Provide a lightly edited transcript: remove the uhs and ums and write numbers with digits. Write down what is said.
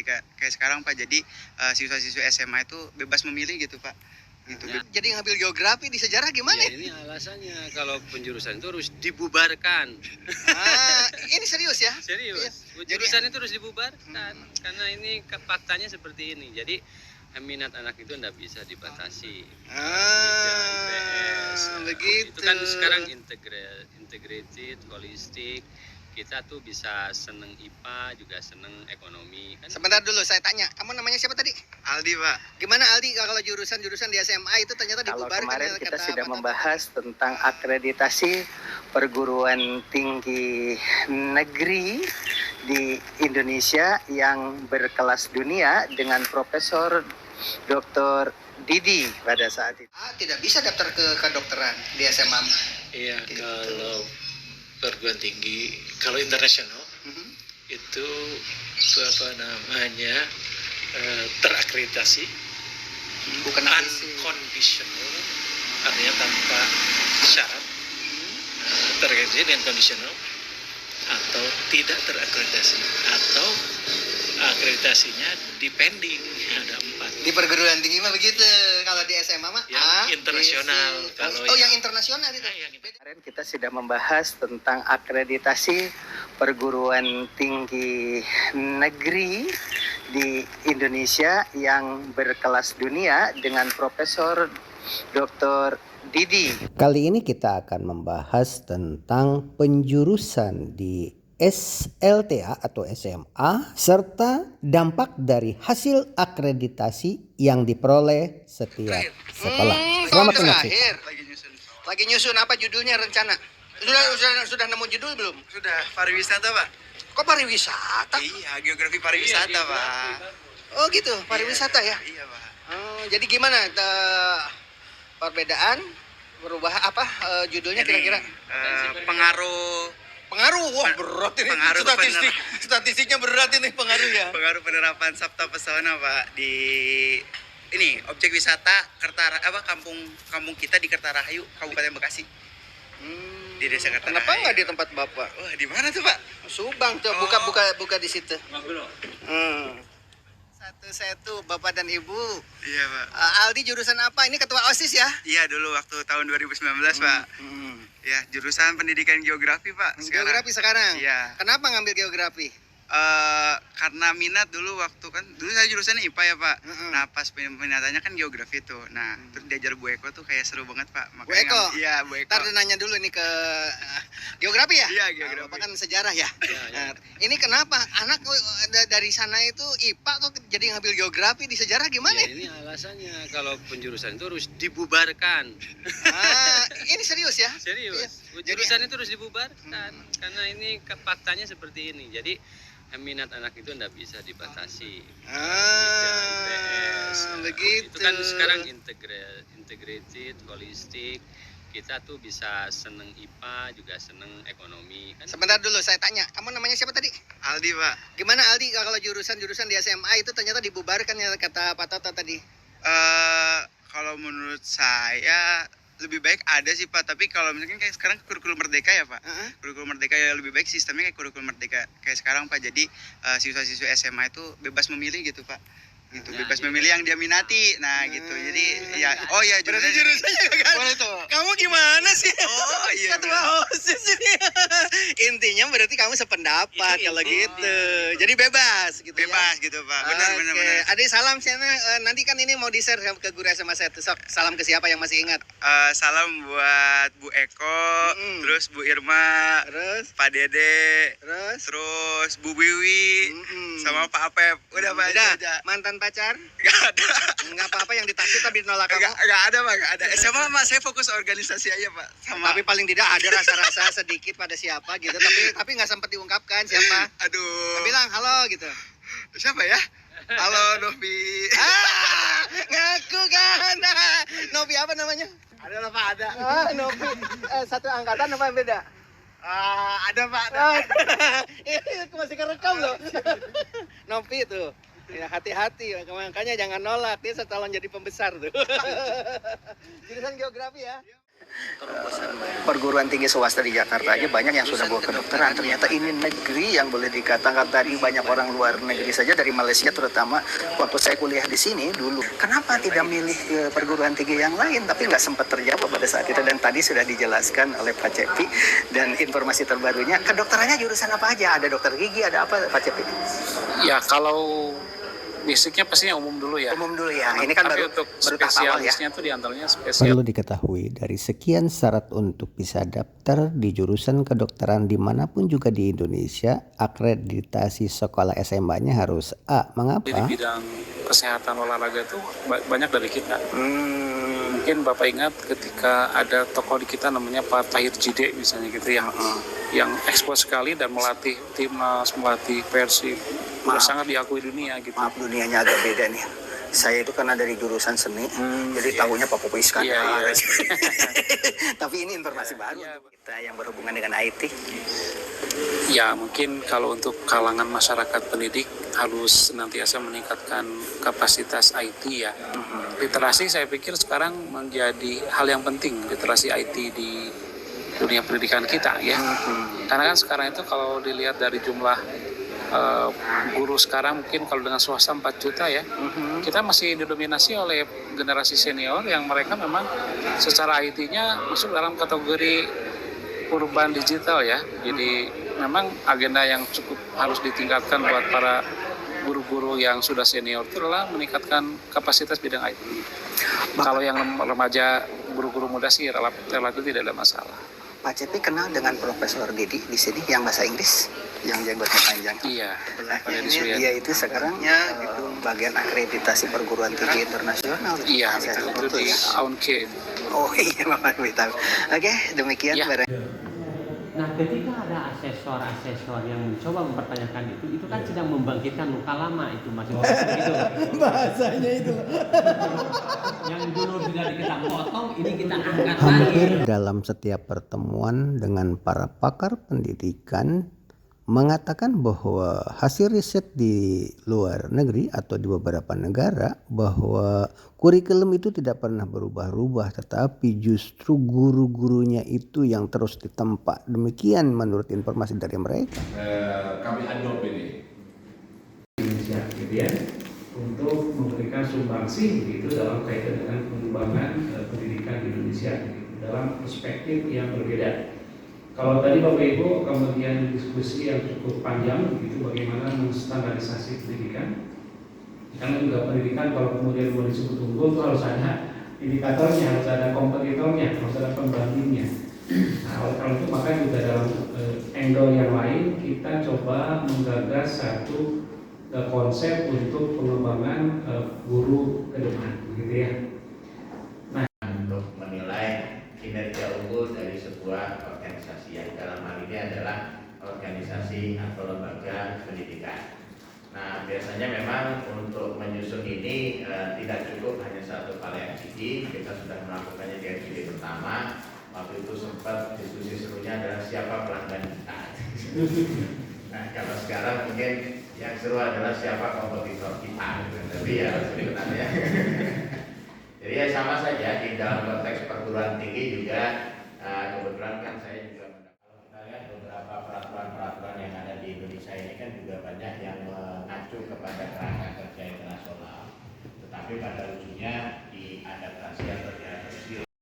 Kayak sekarang Pak, jadi siswa-siswa SMA itu bebas memilih gitu Pak. Gitu. Nah, Jadi ngambil geografi di sejarah gimana? ya ini alasannya kalau penjurusan itu harus dibubarkan. Ini serius ya? Serius, Jadi- jurusan itu harus dibubarkan karena ini faktanya seperti ini. Jadi minat anak itu tidak bisa dibatasi. Begitu. Itu kan sekarang integrated, holistik. Kita tuh bisa seneng IPA juga seneng ekonomi kan. Sebentar dulu saya tanya, kamu namanya siapa tadi? Aldi Pak. Gimana Aldi kalau jurusan di SMA itu ternyata Kalau dibubarkan? kemarin ya, kita kata sudah apa-apa. membahas tentang akreditasi perguruan tinggi negeri di Indonesia yang berkelas dunia dengan Profesor Dr. Didi pada saat itu. Tidak bisa daftar ke kedokteran di SMA. Iya, Gitu. kalau perguruan tinggi, kalau internasional itu apa namanya terakreditasi, Bukan APC. unconditional, artinya tanpa syarat, terakreditasi dengan conditional, atau tidak terakreditasi, atau akreditasinya depending, ada 4. Di perguruan tinggi mah begitu. Kalau di SMA mah Yang A, internasional. B, C. Kalau yang yang- internasional itu. yang Kemarin kita sudah membahas tentang akreditasi perguruan tinggi negeri di Indonesia yang berkelas dunia dengan Profesor Dr. Didi. Kali ini kita akan membahas tentang penjurusan di SLTA atau SMA serta dampak dari hasil akreditasi yang diperoleh setiap sekolah. Selamat tahun menyaksikan. terakhir. Lagi nyusun. Lagi nyusun apa judulnya rencana? Sudah nemu judul belum? Sudah pariwisata Pak. Kok pariwisata? Iya, geografi pariwisata Pak. Oh gitu, pariwisata ya. Iya Pak. Oh, jadi gimana perbedaan berubah apa judulnya kira-kira? Pengaruh Wah berat ini. pengaruh Statistiknya berat ini pengaruh ya. pengaruh penerapan Sabta Pesona Pak di ini objek wisata kampung kita di Kertarahayu, Kabupaten Bekasi. Di Desa Kertarahayu. Kenapa nggak di tempat bapak? Wah, di mana tuh Pak? Subang tuh, Oh. buka di situ. Satu bapak dan ibu. Iya Pak. Aldi jurusan apa? Ini ketua OSIS ya? Iya dulu waktu tahun 2019 Pak. Ya jurusan pendidikan geografi Pak. Geografi sekarang. Iya. Kenapa ngambil geografi? Karena minat dulu dulu saya jurusannya IPA ya Pak. Mm-mm. Nah pas peminatannya kan geografi tuh. Nah terus diajar Bu Eko tuh kayak seru banget Pak. Bu Eko? Iya Bu Eko. Ntar nanya dulu nih ke geografi ya? Iya, geografi. Bapak kan sejarah ya? Ya. Nah, ini kenapa anak dari sana itu IPA kok jadi ngambil geografi di sejarah gimana? Ya ini alasannya kalau penjurusan itu harus dibubarkan. Ini serius ya? Serius, Jadi- jurusan itu harus dibubarkan karena ini faktanya seperti ini. Jadi minat anak itu tidak bisa dibatasi. Begitu. Itu kan sekarang integrated, holistik. Kita tuh bisa seneng IPA juga seneng ekonomi kan. Sebentar dulu saya tanya, kamu namanya siapa tadi? Aldi Pak. Gimana Aldi kalau jurusan di SMA itu ternyata dibubarkan ya kata Pak Toto tadi? Kalau menurut saya lebih baik ada sih Pak, tapi kalau misalkan kayak sekarang kurikulum merdeka ya Pak. Kurikulum merdeka ya lebih baik sistemnya kayak kurikulum merdeka kayak sekarang Pak. Jadi siswa-siswa SMA itu bebas memilih gitu Pak. Gitu, Ya, bebas ya. memilih yang dia minati. Nah, gitu. Jadi ya Berarti jurusannya kan? Boleh tuh. Kamu gimana sih? Oh, iya, Ketua OSIS ini. Intinya berarti kamu sependapat Itu kalau inti. gitu. Jadi bebas gitu Bebas ya. gitu Pak. Benar benar Oke. benar. Adik salam sana. Nanti kan ini mau di-share ke guru SMA saya. Sok, salam ke siapa yang masih ingat? Salam buat Bu Eko, terus Bu Irma, Terus Pak Dede, terus terus Bu Wiwi, sama Pak Apep. Udah Pak itu udah aja. mantan pacar? Gak ada. Enggak apa-apa yang ditaksir tapi ditolak kamu. Gak ada Pak, gak ada. SMA Pak, saya fokus organisasi aja Pak. Sama. Tapi paling tidak ada rasa-rasa sedikit pada siapa gitu. Tapi nggak sempat diungkapkan siapa. Aduh. Bilang halo gitu. Siapa ya? Halo Novi. Ngaku kan. Novi apa namanya? Ada lah Pak, ada. Novi. Satu angkatan apa yang beda? Ada Pak, ada. Ini masih kerekam loh. Novi tuh. Ya hati-hati, makanya jangan nolak. Dia calon jadi pembesar tuh. Jurusan geografi ya. perguruan tinggi swasta di Jakarta aja banyak yang sudah bawa kedokteran. Ternyata ini negeri yang boleh dikatakan tadi banyak orang luar negeri saja dari Malaysia terutama waktu saya kuliah di sini dulu. Kenapa tidak milih perguruan tinggi yang lain? Tapi nggak sempat terjawab pada saat itu dan tadi sudah dijelaskan oleh Pak Cepi dan informasi terbarunya kedokterannya jurusan apa aja? Ada dokter gigi, ada apa Pak Cepi? Ya kalau basicnya pastinya umum dulu ya. Umum dulu ya. Ini kan Tapi baru untuk tahap awal ya. spesialisnya tuh diantaranya spesial. Perlu diketahui dari sekian syarat untuk bisa daftar di jurusan kedokteran dimanapun juga di Indonesia, akreditasi sekolah SMA-nya harus A. Di Mengapa? bidang kesehatan olahraga tuh banyak dari kita. Mungkin Bapak ingat ketika ada tokoh di kita namanya Pak Tahir Jide misalnya gitu yang ekspos sekali dan melatih timnas, melatih Persib. Sangat diakui dunia gitu. Maaf dunianya agak beda nih. Saya itu karena dari jurusan seni, jadi tahunya Pak Popo Iskandar. Iya. Tapi ini informasi baru untuk kita yang berhubungan dengan IT. Ya mungkin kalau untuk kalangan masyarakat pendidik harus senantiasa meningkatkan kapasitas IT ya. Literasi saya pikir sekarang menjadi hal yang penting, literasi IT di dunia pendidikan kita ya. Karena kan sekarang itu kalau dilihat dari jumlah guru sekarang mungkin kalau dengan swasta 4 juta ya, kita masih didominasi oleh generasi senior yang mereka memang secara IT-nya masuk dalam kategori urban digital ya. Jadi memang agenda yang cukup harus ditingkatkan buat para guru-guru yang sudah senior itu adalah meningkatkan kapasitas bidang IT. Kalau yang remaja, guru-guru muda sih relatif tidak ada masalah. Pak Cepi kenal dengan Profesor Didi di sini yang bahasa Inggris, yang jenggotnya panjang. Iya. Dia itu sekarang gitu, bagian akreditasi perguruan tinggi internasional. Iya, itu di AUNK. Oh iya, Bapak tahu. Oke, demikian Ya. barang. Nah, ketika ada asesor-asesor yang mencoba mempertanyakan itu kan sedang membangkitkan luka lama itu maksudnya gitu. Bahasanya itu. Yang dulu sudah kita potong, ini kita angkat Hampir lagi. dalam setiap pertemuan dengan para pakar pendidikan mengatakan bahwa hasil riset di luar negeri atau di beberapa negara bahwa kurikulum itu tidak pernah berubah-ubah, tetapi justru guru-gurunya itu yang terus ditempa. Demikian menurut informasi dari mereka. Kami adopt ini. Indonesia gitu ya, untuk memberikan sumbangsi begitu dalam kaitan dengan pengembangan pendidikan di Indonesia gitu, dalam perspektif yang berbeda. Kalau tadi Bapak Ibu kemudian diskusi yang cukup panjang begitu bagaimana menstandarisasi pendidikan, karena juga pendidikan kalau kemudian mau disebut unggul itu harus ada indikatornya, harus ada kompetitornya, harus ada pembandingnya. Nah, oleh karena itu maka juga dalam angle yang lain kita coba menggagas satu konsep untuk pengembangan guru ke depan, gitu ya. Untuk menilai kinerja unggul dari sebuah organisasi yang dalam hal ini adalah organisasi atau lembaga pendidikan. Nah, biasanya memang untuk menyusun ini tidak cukup hanya satu variabel. Kita sudah melakukannya di RGD pertama. Waktu itu sempat diskusi serunya adalah siapa pelanggan kita. Nah, kalau sekarang mungkin yang seru adalah siapa kompetitor kita. Tapi ya sebenarnya. Jadi ya sama saja di dalam konteks perguruan tinggi juga kebetulan kan saya juga kalau kita lihat beberapa peraturan-peraturan yang ada di Indonesia ini kan juga banyak yang mengacu kepada kerangka kerja internasional. Tetapi pada ujungnya